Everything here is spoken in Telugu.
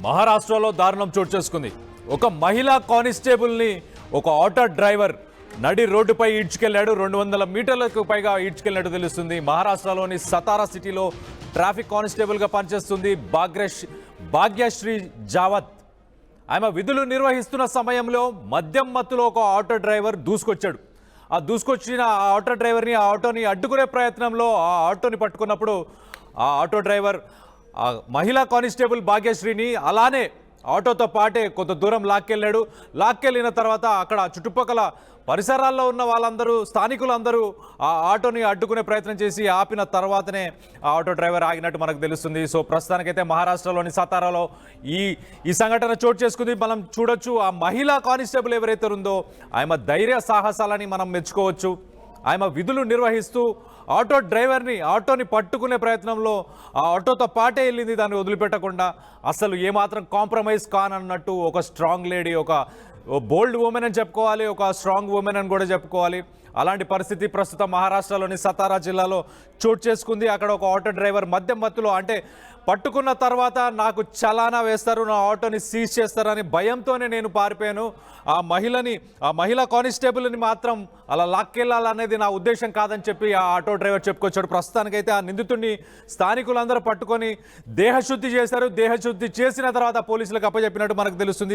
మహారాష్ట్రలో దారుణం చోటు చేసుకుంది. ఒక మహిళా కానిస్టేబుల్ని ఒక ఆటో డ్రైవర్ నడి రోడ్డుపై ఈడ్చుకెళ్లాడు. 200 మీటర్లకు పైగా ఈడ్చుకెళ్లినట్టు తెలుస్తుంది. మహారాష్ట్రలోని సతారా సిటీలో ట్రాఫిక్ కానిస్టేబుల్గా పనిచేస్తుంది భాగ్యశ్రీ జావత్. ఆమె విధులు నిర్వహిస్తున్న సమయంలో మద్యం మత్తులో ఒక ఆటో డ్రైవర్ దూసుకొచ్చాడు. ఆ దూసుకొచ్చిన ఆ ఆటో డ్రైవర్ని ఆ ఆటోని అడ్డుకునే ప్రయత్నంలో ఆ ఆటోని పట్టుకున్నప్పుడు ఆ ఆటో డ్రైవర్ ఆ మహిళా కానిస్టేబుల్ భాగ్యశ్రీని అలానే ఆటోతో పాటే కొంత దూరం లాక్కెళ్ళిన తర్వాత అక్కడ చుట్టుపక్కల పరిసరాల్లో ఉన్న వాళ్ళందరూ స్థానికులందరూ ఆ ఆటోని అడ్డుకునే ప్రయత్నం చేసి ఆపిన తర్వాతనే ఆ ఆటో డ్రైవర్ ఆగినట్టు మనకు తెలుస్తుంది. సో ప్రస్తుతానికైతే మహారాష్ట్రలోని సతారాలో ఈ సంఘటన చోటు చేసుకుంది. మనం చూడొచ్చు ఆ మహిళా కానిస్టేబుల్ ఎవరైతే ఉందో ఆమె ధైర్య సాహసాలని మనం మెచ్చుకోవచ్చు. ఆమె విధులు నిర్వహిస్తూ ఆటోని పట్టుకునే ప్రయత్నంలో ఆ ఆటోతో పాటే వెళ్ళింది, దాన్ని వదిలిపెట్టకుండా. అసలు ఏమాత్రం కాంప్రమైజ్ కానన్నట్టు ఒక స్ట్రాంగ్ లేడీ, ఒక బోల్డ్ ఉమెన్ అని చెప్పుకోవాలి, ఒక స్ట్రాంగ్ ఉమెన్ అని కూడా చెప్పుకోవాలి. అలాంటి పరిస్థితి ప్రస్తుతం మహారాష్ట్రలోని సతారా జిల్లాలో చోటు చేసుకుంది. అక్కడ ఒక ఆటో డ్రైవర్ మద్యం మత్తులో, అంటే పట్టుకున్న తర్వాత నాకు చలానా వేస్తారు, నా ఆటోని సీజ్ చేస్తారని భయంతోనే నేను పారిపోయాను. ఆ మహిళా కానిస్టేబుల్ని మాత్రం అలా లాక్కెళ్ళాలనేది నా ఉద్దేశం కాదని చెప్పి ఆ ఆటో డ్రైవర్ చెప్పుకొచ్చాడు. ప్రస్తుతానికైతే ఆ నిందితుడిని స్థానికులందరూ పట్టుకొని దేహశుద్ధి చేశారు. దేహశుద్ధి చేసిన తర్వాత పోలీసులకు అప్పచెప్పినట్టు మనకు తెలుస్తుంది.